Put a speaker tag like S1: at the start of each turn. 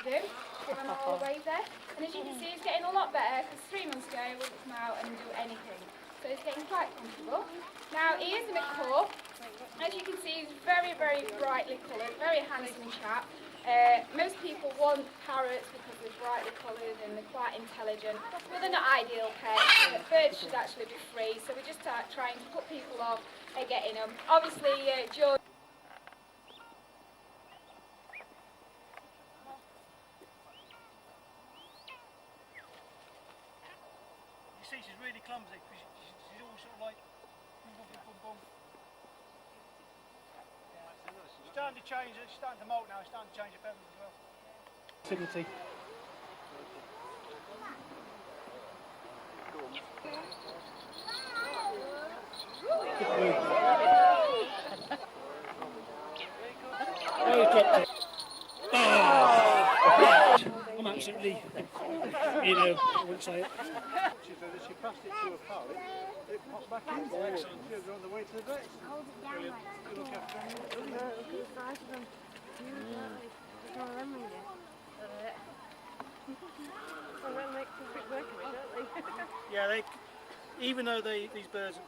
S1: do. Give him all the way there. And as you can see, he's getting a lot better because 3 months ago he wouldn't come out and do anything. So he's getting quite comfortable. Now he is a macaw. As you can see, he's very, very brightly coloured, very handsome chap. Most people want parrots because they're brightly coloured and they're quite intelligent, but they're not ideal pets. Birds should actually be free, so we're just trying to put people off at getting them. Obviously, George.
S2: You see, she's really clumsy because she's all sort of like boom, boom, boom, boom. She's starting to change it. She's starting to molt now. She's starting to change her feathers as well. Facility. I'm absolutely, I wouldn't say it. She passed it to a pal, it popped back in. Excellent. She was on the way to the vet.
S3: Hold it down like that.
S2: Look after them.
S3: No, look at the size of them. There's no lemon yet. Well, that makes a quick work of it, don't they?
S2: Yeah, even though these birds are